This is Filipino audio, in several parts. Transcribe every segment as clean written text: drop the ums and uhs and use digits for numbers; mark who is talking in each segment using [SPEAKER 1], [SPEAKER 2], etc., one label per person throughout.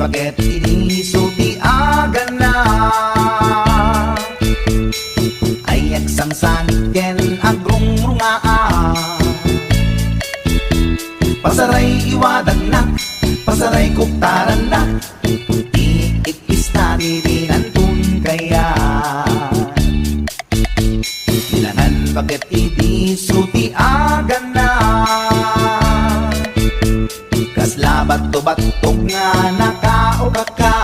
[SPEAKER 1] bakit inisulti aga na ay agsang saniken agrong rungaa pasaray iwadag na pasaray kuktaran na iikis na dirinantun kaya ilangan bakit inisulti aga na kasla bato-batog nga nakauga ka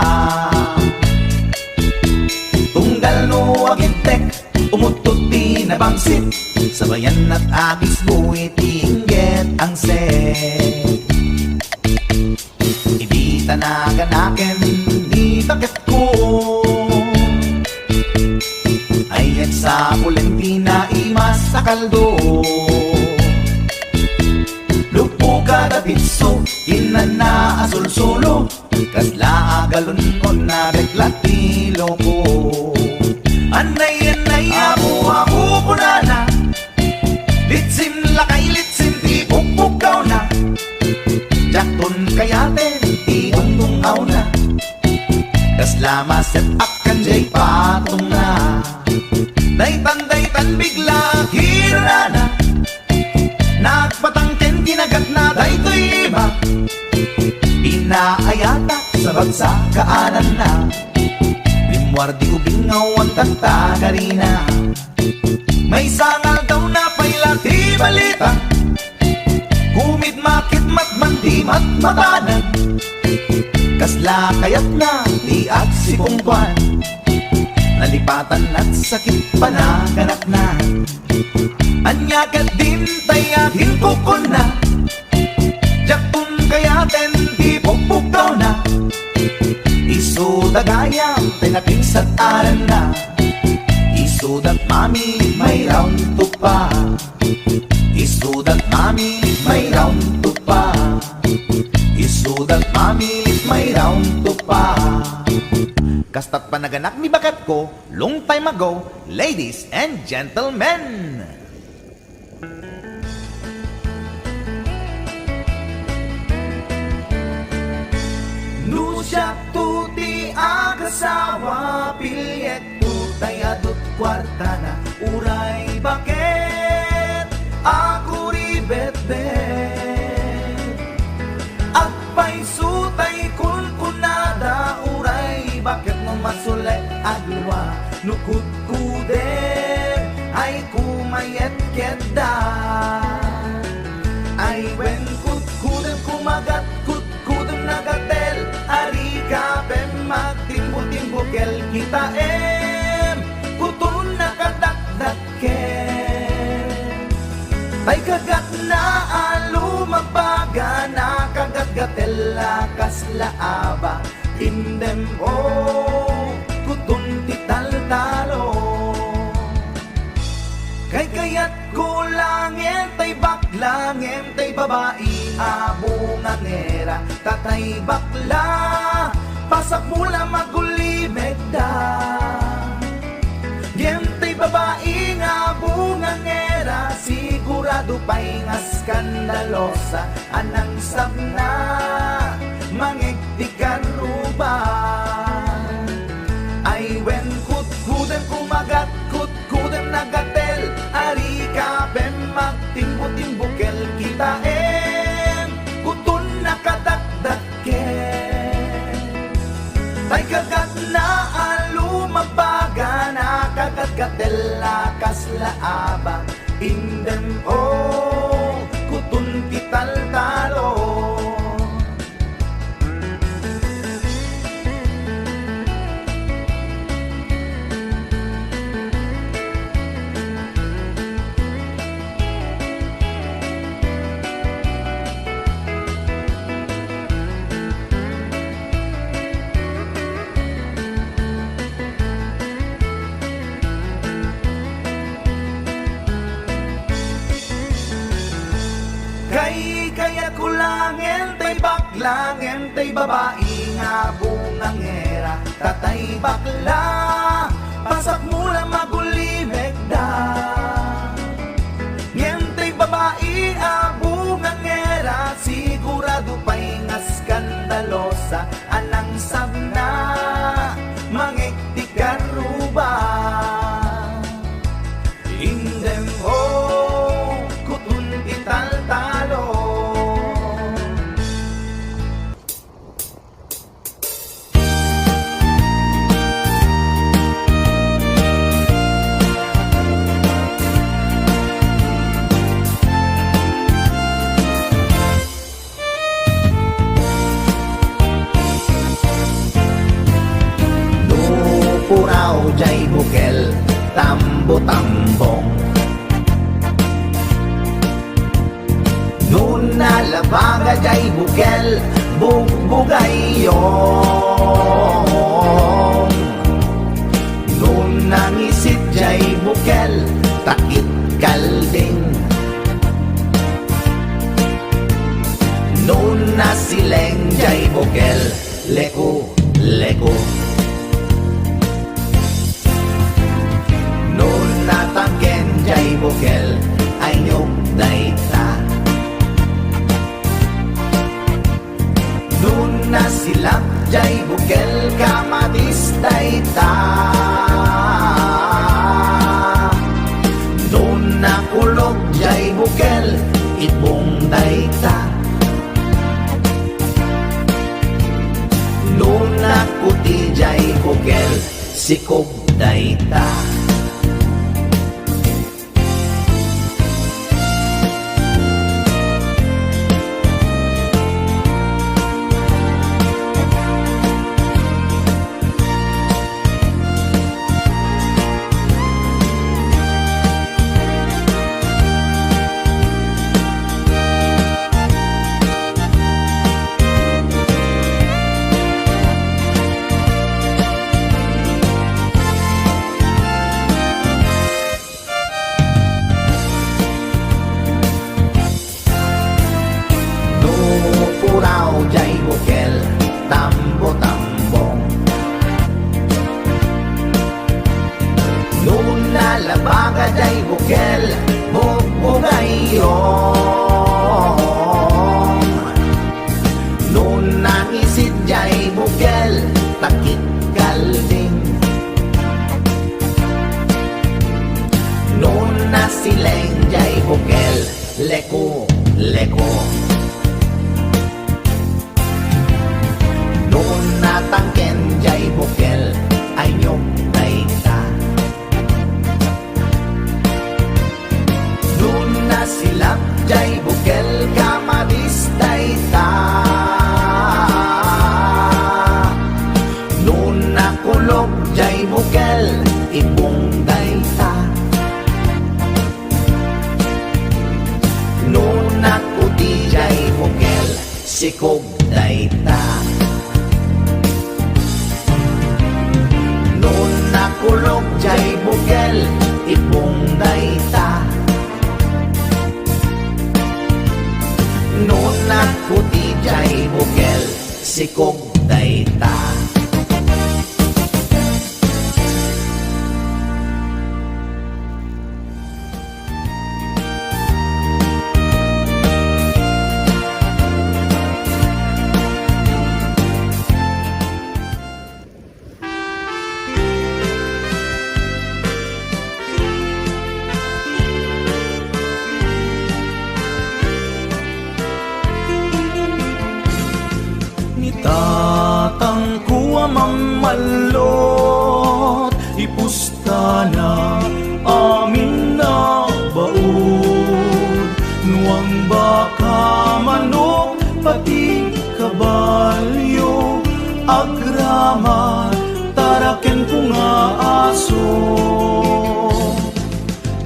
[SPEAKER 1] tunggal no agintek umutot di nabangsit sabayan at agis buwit ingget ang set hindi tanaganaken di bakit ko ayat sa Valentina imas sa kaldo kada pitso, inana azul solo kasla agalon ko na reklatilo ko anay abu punana litsim lakay litsim di pukpukaw na jakton kayate di tungtungaw na kasla maset up kanjay patong na daytan bigla hirana nagpatangken kinagat na daytoy iba pinaayata sa bagsakaanan na limwardi ubingaw ang tagtagarina may sangal daw na pailati balita kumid makit matman di matmatanan kasla kayat na di at si pungkwan nalipatan at sakit panaganak na anya ka din tayahin ko ko na jakton kayaten di pukpukaw na isudagayam tinapinsat aran na isudat mami may round to pa isudat mami may round to pa isudat mami may round to pa kastat panaganak ni bakat ko long time ago ladies and gentlemen. Nusyak tuti agasawa pilyet tutay adut kwarta na uray bakit ako ribet-bet at pa'y sutay kunkunada uray bakit mo masulet agluwa nukut kuder ay kumayet-ket da ay wen kut-kudem kumagat kut-kudem nagatel ari ka pem magtimbo-timbokel kita kutun nakadakdaken ay kagat na alumagbaga na kagat-gatel kasla aba indem kutun tital-talo kay kayat ko langin tay baklangin tay babae abungan era tatay bakla pasak mula magulimeg da yentay babae nga bungan era sigurado pa'y nga skandalosa anang sabna mangigtikan ruban ay wen kut-kudem kumagat kut-kudem nagatel ari ka pem magtimbo-timbokel kita kutun nakadakdaken tay kagat na alumagbaga na kagat-gatel kasla aba indem kutun tital-talo kaya kulangin tay baklangin tay babae nga bungangera tatay bakla pasak mula magulimeg da ngentay babae abungangera sigurado pa'y nga skandalosa anang bukel, tambo-tambong. Nuna labaga jay bukel, bugbugayong. Nuna ngisit jay bukel, takit kalding. Nuna sileng jay bukel, leku-leku. Nuna tangken jay bukel, ay nyog dayta. Nuna silap jay bukel, kamatis dayta. Nuna kulog jay bukel, ibong dayta. Nuna kuti jay bukel, sikog dayta. Jay bukel, tambo-tambong. Nuna labaga jay bukel, bugbugayong. Nuna ngisit jay bukel, takit kalding. Nuna sileng jay bukel, leku-leku. Nuna tangken jay bukel, ay nyog dayta. Nuna silap jay bukel, kamatis dayta. Nuna kulog jay bukel, ibong dayta. Nuna kuti jay bukel, sikog dayta. Kulog jay bukel, ibong dayta. Nuna kuti jay bukel, sikog dayta.
[SPEAKER 2] Tatangkuwa mamalot, ipustana amin na baod. Nuang baka manok, pati kabalyo, agrama, taraken ko nga aso.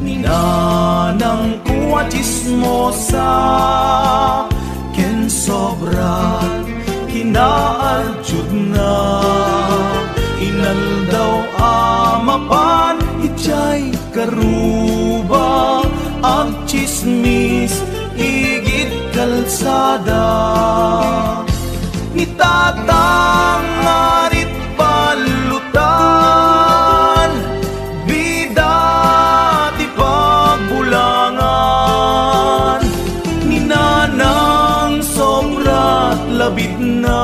[SPEAKER 2] Ninanang kuwa chismosa, ken sobrat kinaaljud na. Inal daw amapan, ichay karuba, ang chismis igit kalsada. Ni tatang ngarit palutan, bida ti pagbulangan. Ni nanang sobrat labid na,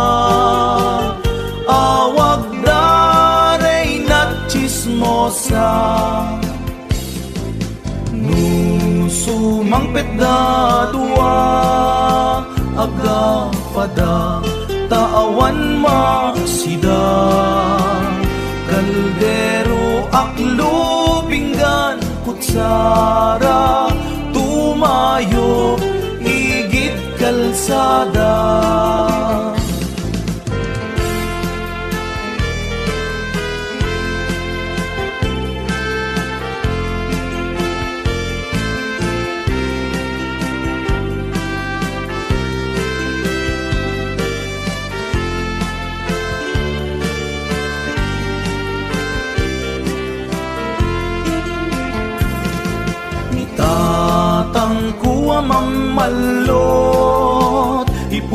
[SPEAKER 2] awag daray na chismosa. Nusumangpet da tuwa, aga pada taawan masida. Kaldero aklo pinggan kutsara, tumayo igit kalsada.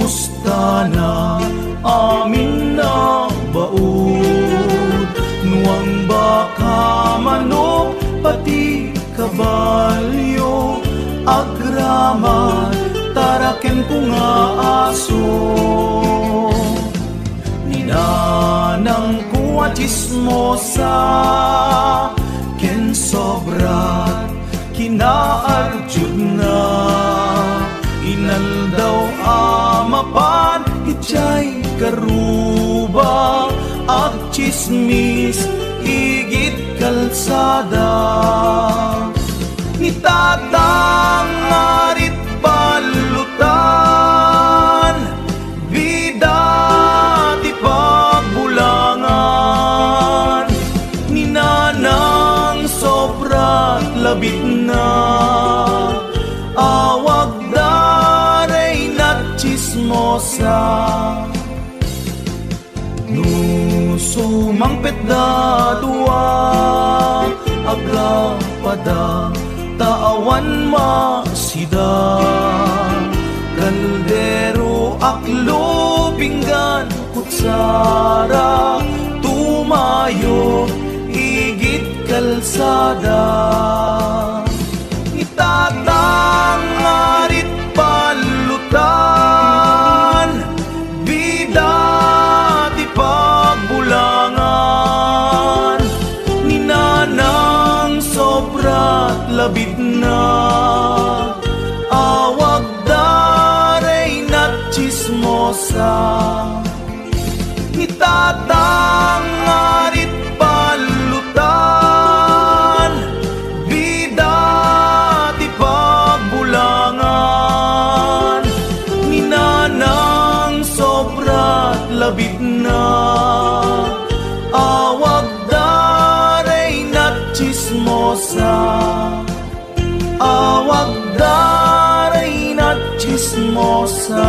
[SPEAKER 2] pusta na amin na baud. Nuang baka, manok, pati kabalyo, agraman, taraken ko nga aso. Ninanang kuwa chismosa, ken sobrat kinaarjud na. Inal daw amapan, itjay karuba, at chismis igit kalsada. Ni tatang arit balutan, bida ti pagbulangan. Ni nanang sobrat labit na, awag daray na chismosa. Sumangpet da dua, agrapada, taawan masida. Kaldero, aklo, pinggan, kutsara, tumayo, igit kalsada. Itatang arit palutan, bida ti pagbulangan. Ni nanang sobrat labit na, awag daray na chismosa. Ni tatang arit palutan, bida ti pagbulangan. Ni nanang sobrat labit na, awag daray na chismosa. Awag daray na chismosa.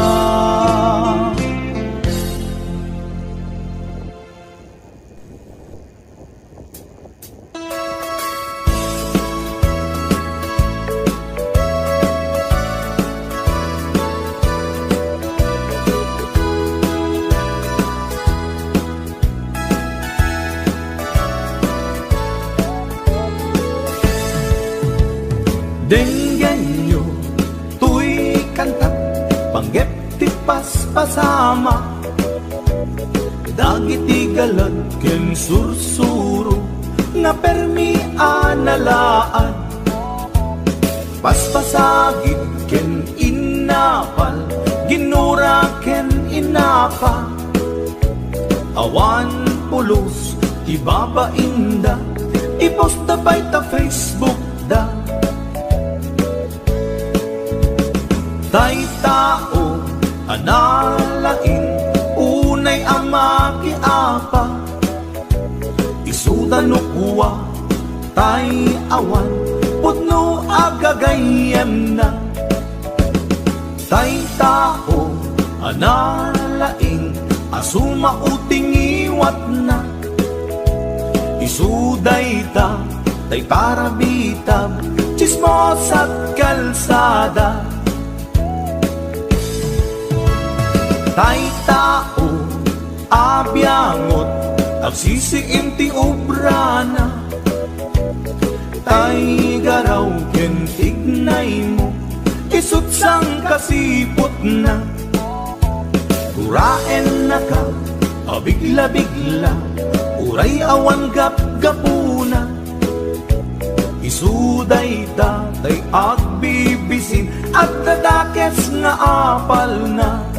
[SPEAKER 2] Denggan nyo, tuy kantat, panggep ti paspasama. Dagiti galad ken sursuro, nga permi analaan. Paspasagid ken inapal, ginura ken inapa. Awan pulos, ti babainda, iposta pa'y ta Facebook da. Tay tao, analain, unay ama kiapa. Isuda no kuwa, tay awan, putno agagayem na. Tay tao, analain, asuma uting iwat na. Isuday ta, tay parabitab, chismos at kalsada. Tay tao, abyangot, agsisiim ti obrana. Tay garaw ken tignay mo, isut sang kasipot na. Turaen na ka, abigla-bigla, uray awan gap-gapuna. Isuday ta, tay agbibisin, at dadakes nga apal na.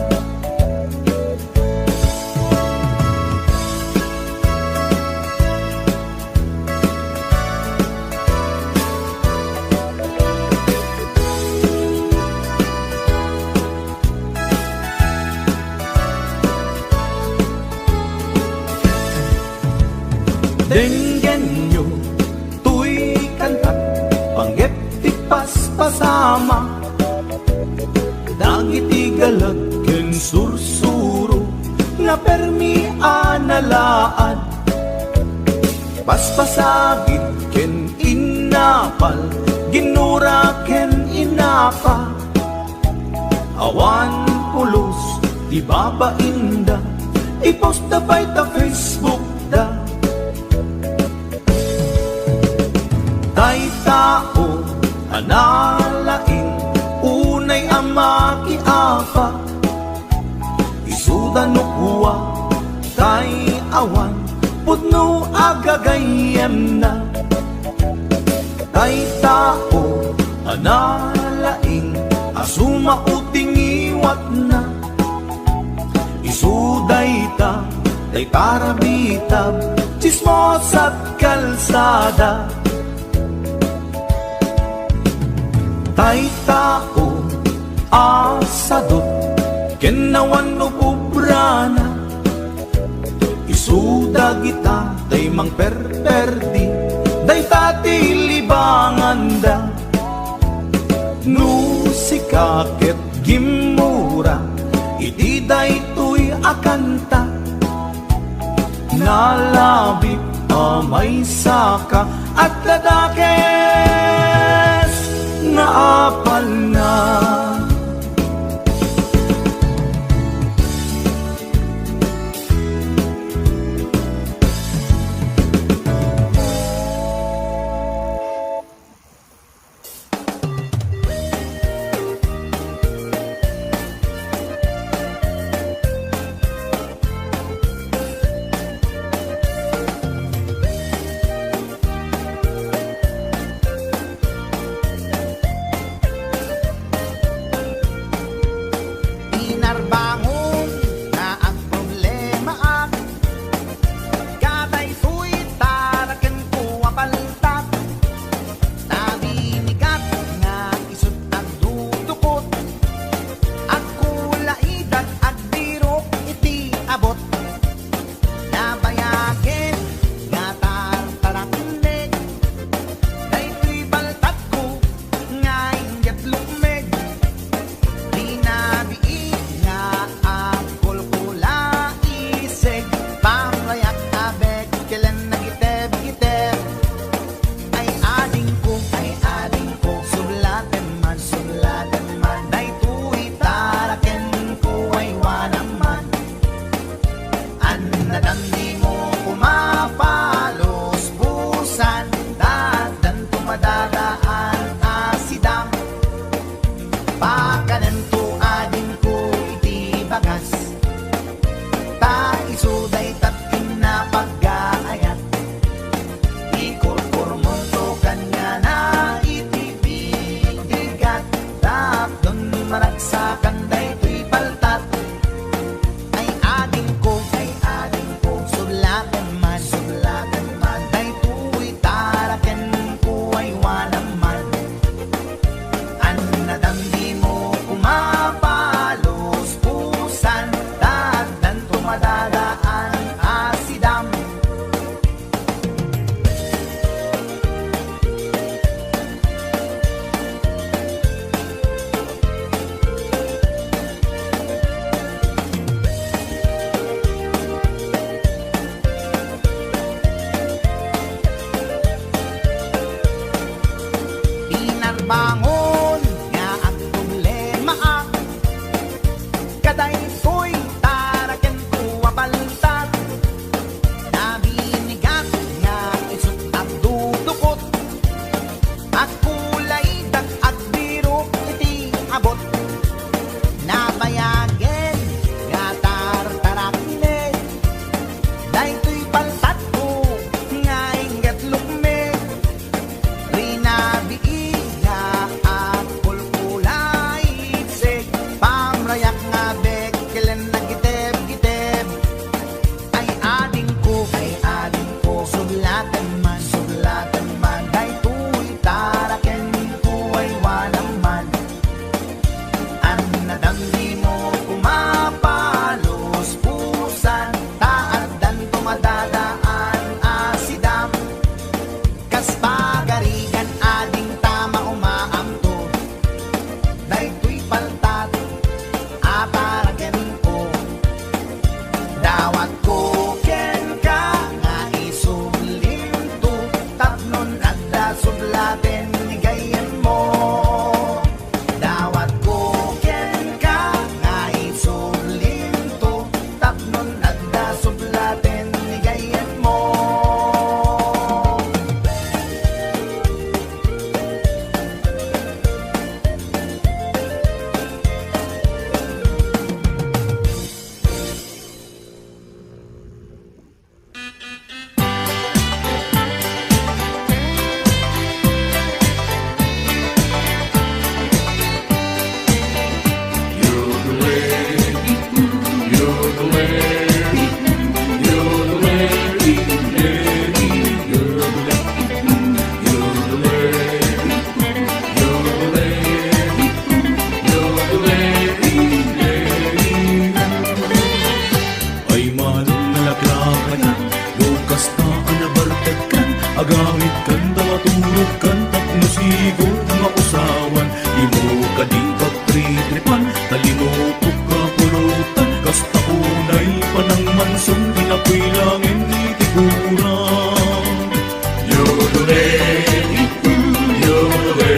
[SPEAKER 2] Denggan nyo, tuy kantat, panggep ti paspasama. Dagiti galag ken sursuro, nga permi analaan. Paspasagid ken inapal, ginura ken inapa. Awan pulos, ibabainda, i-post da by ta Facebook da. Tay tao, analain, unay ang makiapa, isuda no kuwa, tay awan, putno agagayem na. Tay tao, analain, asuma uting iwat na, isuday ta, tay karabitab, chismos at kalsada. Tay tao, asadot, kenawan no pubrana, isuda kita, tay mang perperdi, day tati libanganda. No sikaket gimura, iti day tuy akanta, nalabi amay saka at ladakes na apal na.
[SPEAKER 1] Bangon nga ang problema ak kaday ko'y taraken ko abaltat nabinigat nga isut at dudukot at kulay dak at biro iti abot nabayagen nga tartarakne day to'y paltat ko nga ingat lukme rinabi yak nga bek
[SPEAKER 2] langsung inapoy langin ni tikurang. Yodele, yodele,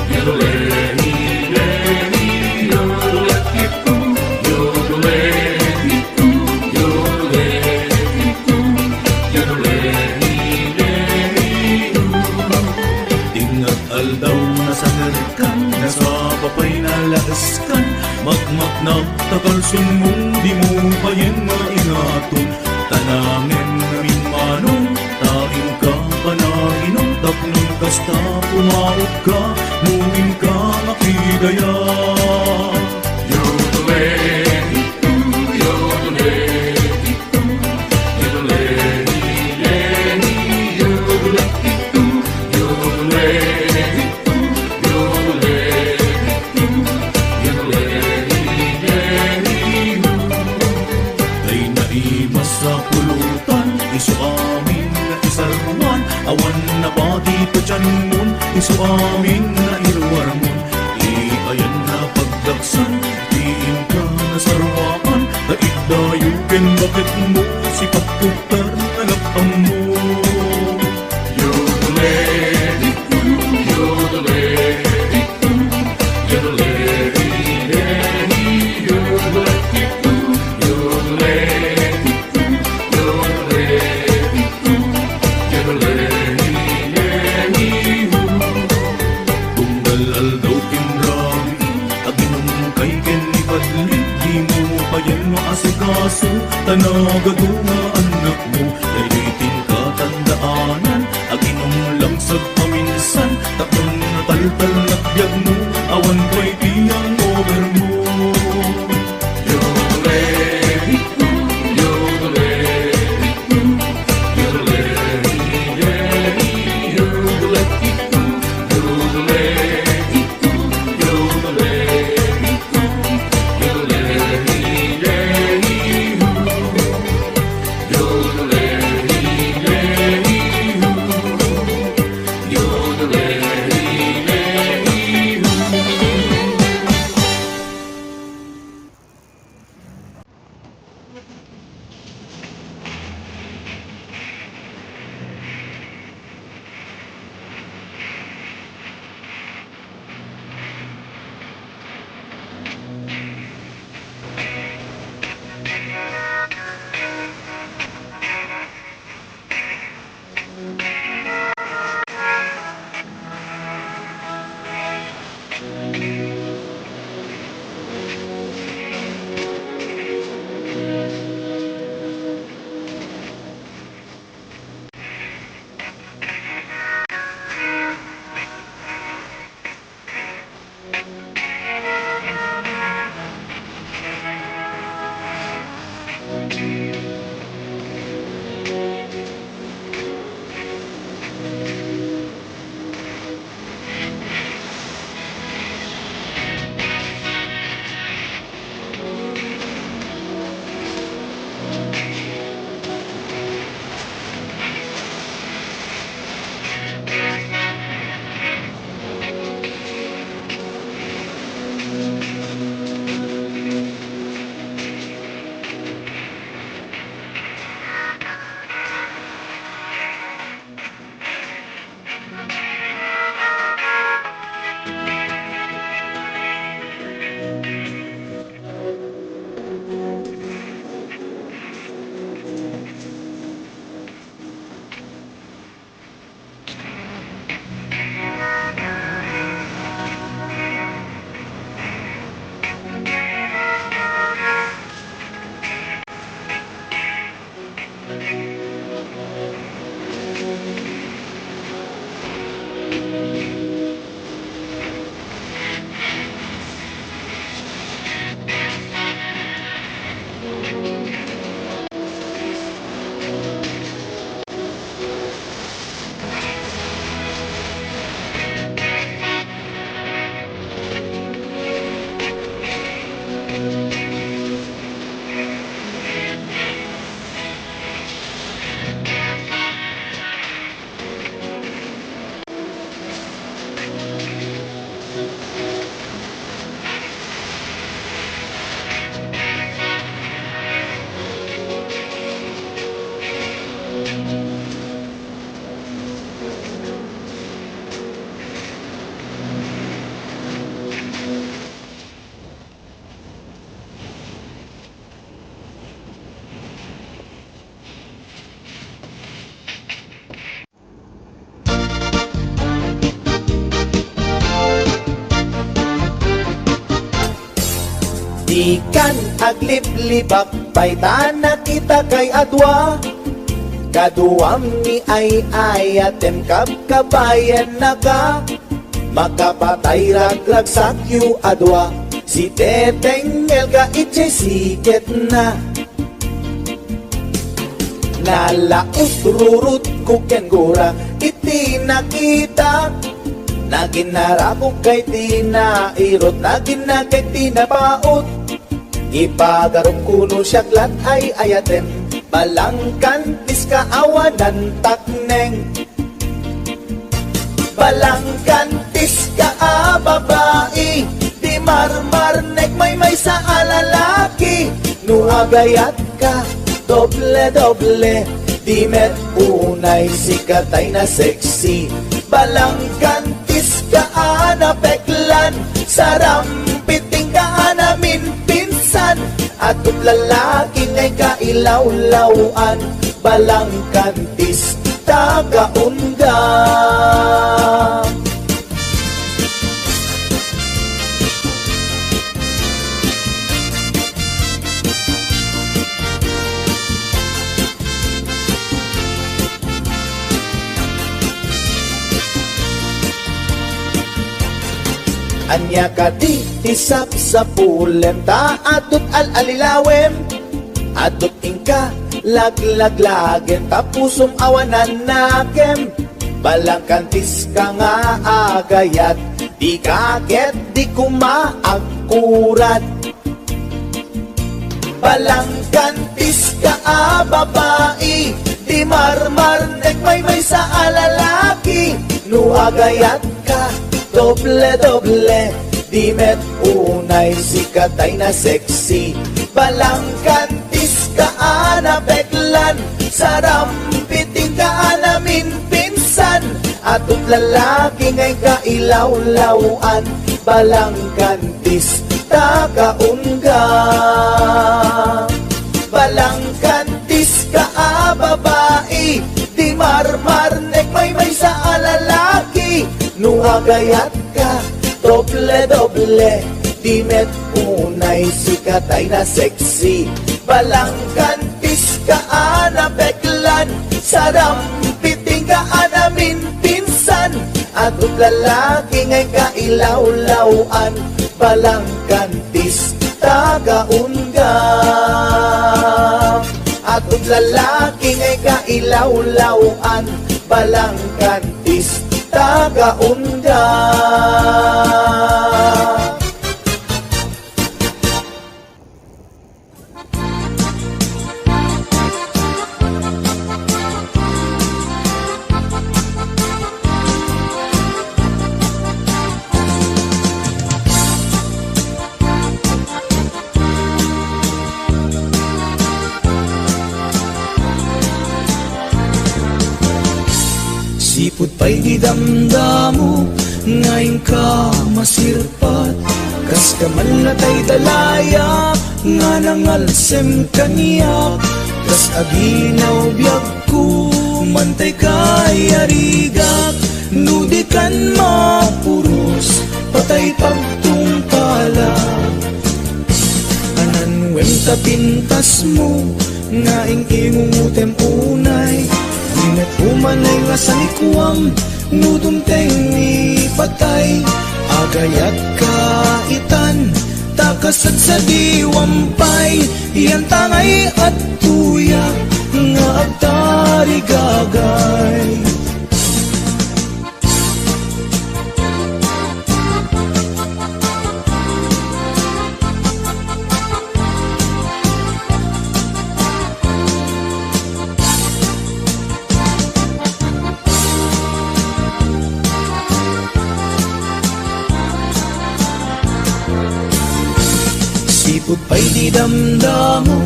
[SPEAKER 2] yodele, aldaw na sa narikan, nasa papay na lagaskan, magmak na takalsun mong di mo payen maingaton. Tanangin namin manong, taing ka panaginom, tapnon kasta pumaot ka, mumin ka makidaya. Yodele, yodele, yodele, sa pulutan, iso amin na isarwan, awan na pati pa dyan mon, iso amin na irwarmon. Iayan na pagdaksan, diin ka na sarwaan, daigdayukin bakit mo, si pagtuktar na lapang mo. Yodele, yodele, yodele, aldaw kinrabi, aginom kay kenibadli, di mo payan maasikaso, tanagado nga anak mo, daylitin ka tandaanan, aginom lang sa paminsan, takon na taltal na biyag mo, awan ko'y tiyang over mo. Yodele, yodele, yodele, yodele, yodele,
[SPEAKER 1] Di kan agliblibak paytana kita kay adwa. Kaduam ni ay ayatem kapkabayan na ka. Makapatay raglag sakyu adwa. Si Teteng Elga itchay siket na. Nalaot rurut kuken gura iti nakita. Naginarapok kay tinairot, naginakay tinapaot. Ipagarong kuno siyaglat ay ayatem, balangkantis kaawanan takneng. Balangkantis ka babae, di marmarnek may sa alalaki. Nuagayat ka, doble-doble, di met unay sikatay na sexy. Balangkantis ka peklan, sarampiting ka namin pinsan. At kung lalaki ngay kailawlawan, balangkantis tagaunda. Anya ka di isap sa pulem, ta adot al-alilawem. Adot ingka laglaglagin, tapusum awanan nakem. Balangkantis ka nga agayat, di kaget di kumaagkurat. Balangkantis ka babae, di marmarnek may sa alalaki. Nuagayat ka, doble-doble, di met unay sikatay na sexy. Balangkantis ka peklan, sarampiting ka namin pinsan. Atut lalaki ngay kailawlawan, balangkantis tagaunga. Balangkantis ka babae, di marmarnek may sa alalaki. Nuagayat ka, doble-doble, di met unay sikatay na sexy. Balangkantis ka peklan, sarampiting ka namin pinsan. Atut lalaki ngay kailawlawan, balangkantis tagaunga. Atut lalaki ngay kailawlawan, balangkantis tagaunda.
[SPEAKER 2] Sipot pa'y di damdamo, ngayon ka masirpat. Kas ka man natay dalaya, nga nangalsem kaniyak. Kas aginaw biyag ko, mantay kay arigak. Nudikan mapuros, patay pagtungpala. Ananwem tapintas mo, ngaing ingungutem unay. Ingat umanay nga sa likuam, nudumteng ni patay. Agayat ka itan, takasad sa diwampay. Iyan tangay at tuya, nga agtari gagay. Sipot pa'y di damdamo,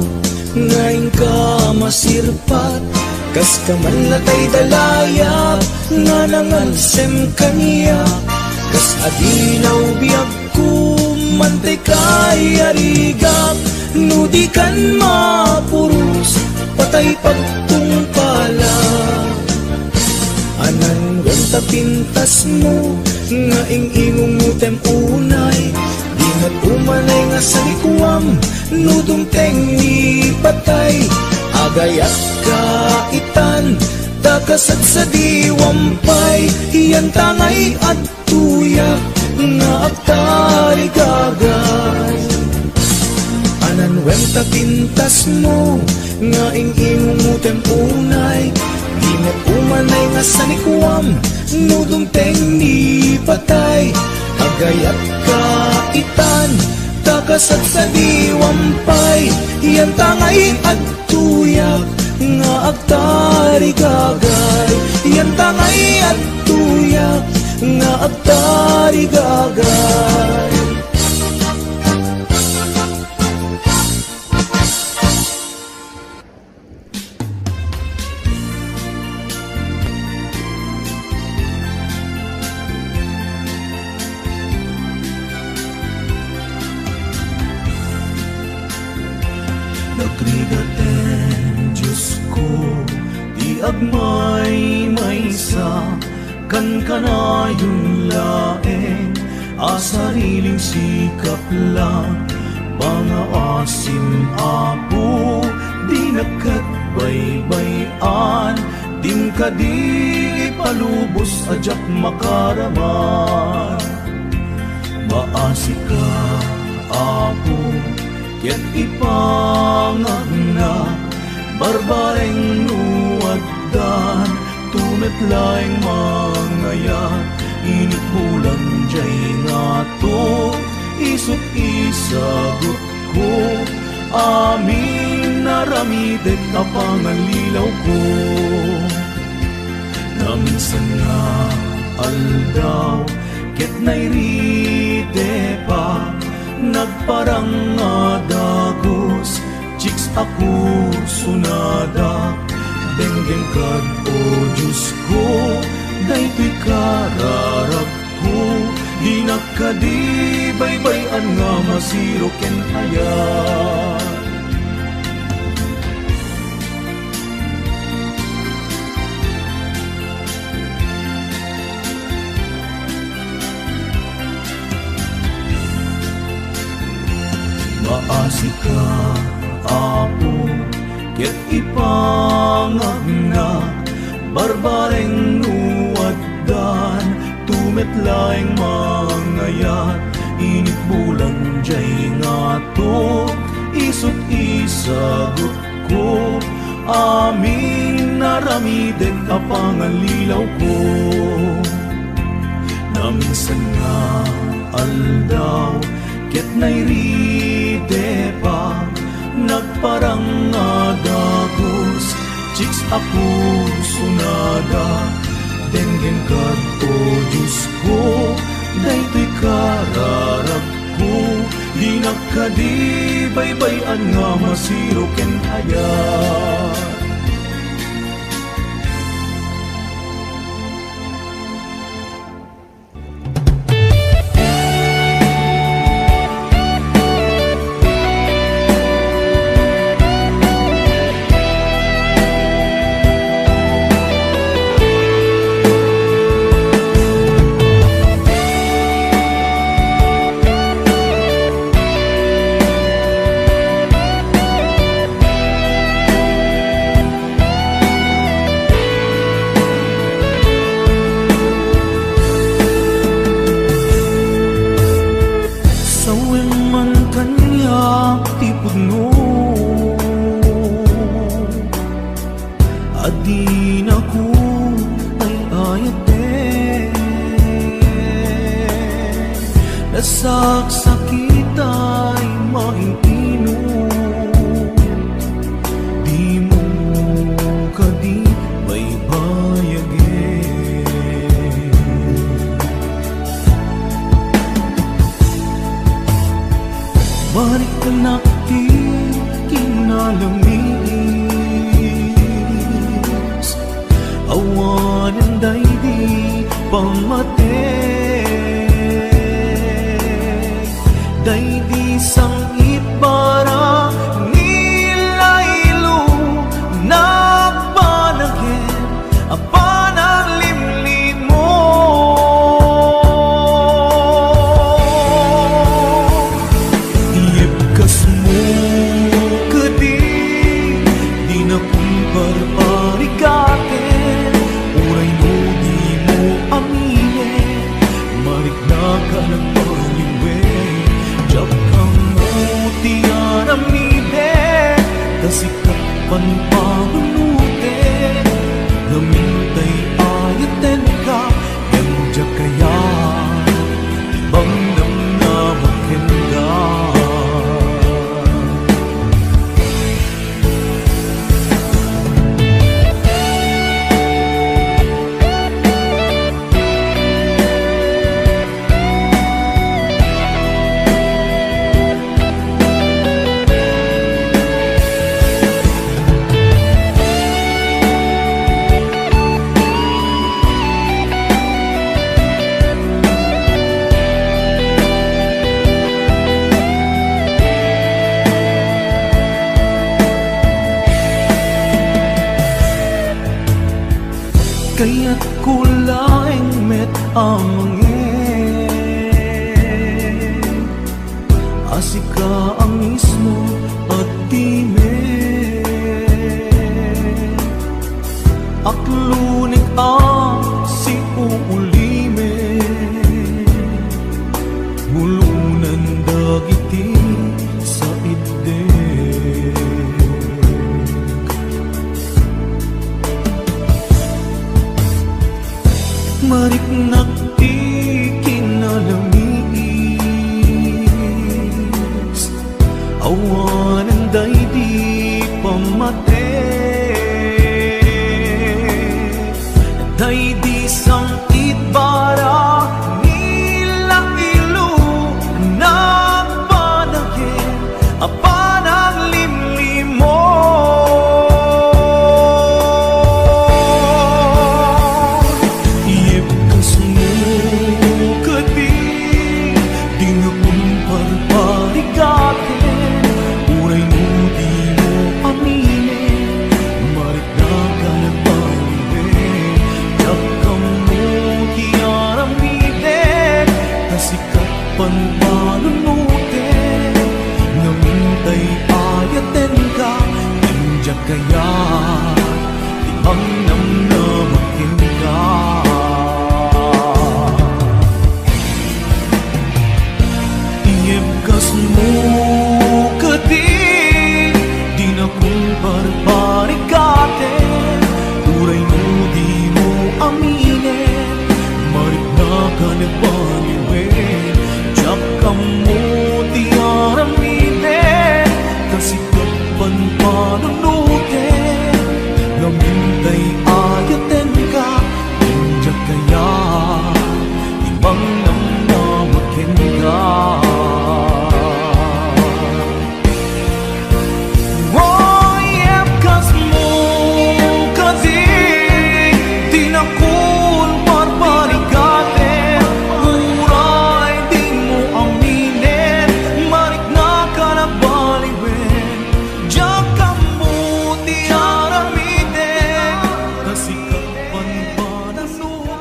[SPEAKER 2] ngayon ka masirpat. Kas ka man natay dalayap, nga nangalsem kaniya. Kas aginaw biyag ko, mantay kay arigak. Nudikan mapuros, patay pagtungpala. Anan ganta pintas mo, nga ingungutem unay. Di
[SPEAKER 1] Dinat umanay nga sa likuam, nudumteng ni patay. Agayat kaitan, takasad sa diwampay. Iyan tangay at tuyak, nga agtari gagay. Ananwenta pintas mo, nga ingingumutem unay. Dinat umanay nga sa likuam, nudumteng ni patay. Agayat kaitan, takasad sa diwampay. Iyan tangay at tuyak, nga agtari gagay. Iyan tangay at tuyak, nga agtari gagay.
[SPEAKER 2] Nagrigaten, Diyos ko, di agmay maysa, kan kanayon laeng, sariling sikap lang, mga asim apo, di nakatbaybayan, dim ka di palubos ajak makaraman. Maasi ka, apo, ket ipangagna, barbareng nuwaddan, tumetlaeng mangayat, init bulan jay nga to, isut isagot ko, amin naramidet kapangalilaw ko. Naminsan nga aldaw, ket nairite pa, nagparang nga dagos, chicks ako sunada. Denggen kad o Diyos ko, daytoy kararag ko. Di nakadibaybayan nga masiro ken ayat. Maasi ka, apo, ket ipangagna, barbareng nuwaddan, tumetlaeng mangayat, init bulan jay nga to, isut isagot ko, amin naramidet kapangalilaw ko. Naminsan nga aldaw, ket nairite pa, nagparang nga dagos, chicks ako sunada. Denggen kad o Diyos ko, daytoy kararag ko. Di nakadibaybayan nga masiro ken ayat. Adi na ko ay ayate, nasaksakit ay maintino, di mo kadi may bayage. Balik ka nakti kinalamis, awanan daydi pamate, daydi sang ipara nilaylo, nagpanagin apanang limlim mo. Kasikat panpanunuti Namintay ayaten ka Ganja kaya Ibang namnamakin ka Kaya't kulaing met amangin Asika ang mismo at dime Aklunig ang si uulime Mulunan dagiti sa ide Mariknak ti kinalamis Awanan day di pamate Day di sangkit bara nila ilo Nagpanagin apanang limlimo Kaya ibang namnamakin ka Iyebkas mo kadi Di na kung parparikate Uray mo di mo aminin Marit na ka nagbaliwin Diyak ka mo di araminin Kasi kapan panununin Namintay ayaten ka Nandiyan kaya Ibang namnamakin ka Iyebkas mo kasi Di na kun parparikate Uray di mo aminin Marik na ka nagbaliwin Diyak ka mo di araminin Kasi kapan pananutin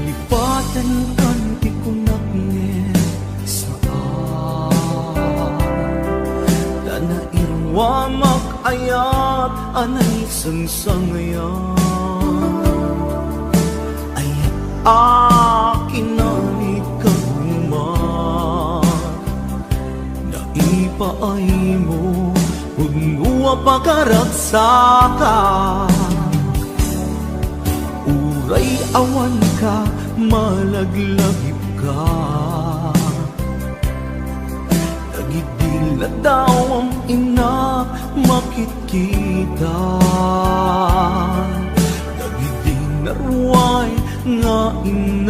[SPEAKER 2] Lipatan kan ti kunakne saan Dana irwa makayat anay sangsangayan Ayat akin na ikaguman Naipaay mo Unua pagkaragsakan Uray awan ka, malaglagip ka Nagidil na daw ang ina makikita Nagidil na ruway nga ina